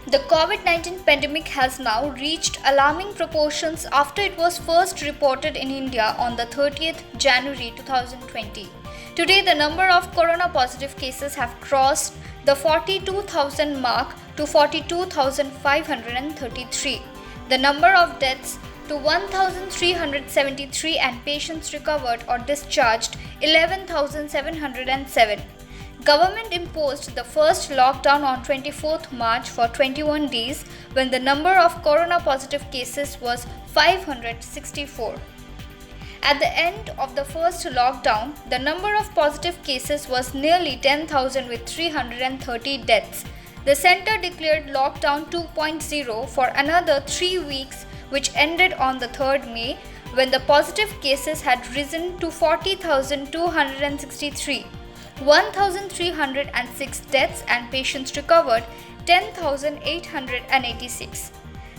The COVID-19 pandemic has now reached alarming proportions after it was first reported in India on the 30th January 2020. Today, the number of corona positive cases have crossed the 42,000 mark to 42,533. The number of deaths to 1,373 and patients recovered or discharged 11,707. Government imposed the first lockdown on 24th March for 21 days when the number of corona positive cases was 564. At the end of the first lockdown, the number of positive cases was nearly 10,000 with 330 deaths. The center declared lockdown 2.0 for another 3 weeks, which ended on the 3rd May when the positive cases had risen to 40,263. 1,306 deaths and patients recovered 10,886.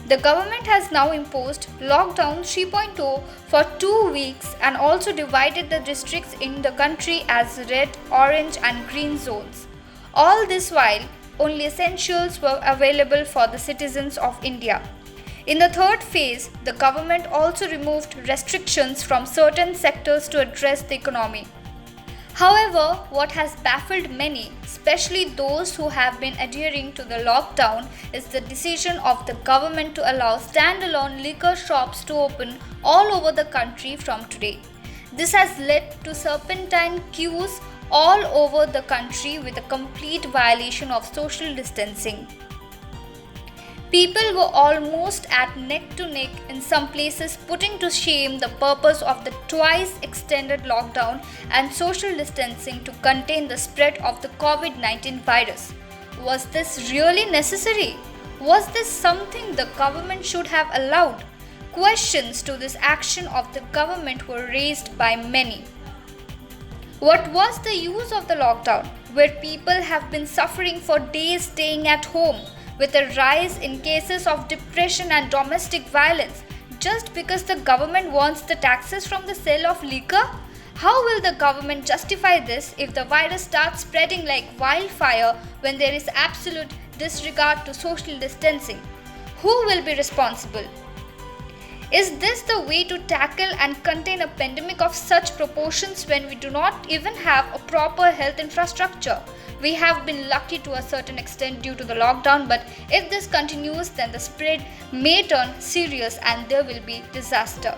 The government has now imposed lockdown 3.0 for 2 weeks and also divided the districts in the country as red, orange and green zones. All this while, only essentials were available for the citizens of India. In the third phase, the government also removed restrictions from certain sectors to address the economy. However, what has baffled many, especially those who have been adhering to the lockdown, is the decision of the government to allow standalone liquor shops to open all over the country from today. This has led to serpentine queues all over the country with a complete violation of social distancing. People were almost at neck to neck in some places, putting to shame the purpose of the twice extended lockdown and social distancing to contain the spread of the COVID-19 virus. Was this really necessary? Was this something the government should have allowed? Questions to this action of the government were raised by many. What was the use of the lockdown, where people have been suffering for days staying at home, with a rise in cases of depression and domestic violence, just because the government wants the taxes from the sale of liquor? How will the government justify this if the virus starts spreading like wildfire when there is absolute disregard to social distancing? Who will be responsible? Is this the way to tackle and contain a pandemic of such proportions when we do not even have a proper health infrastructure? We have been lucky to a certain extent due to the lockdown, but if this continues, then the spread may turn serious and there will be disaster.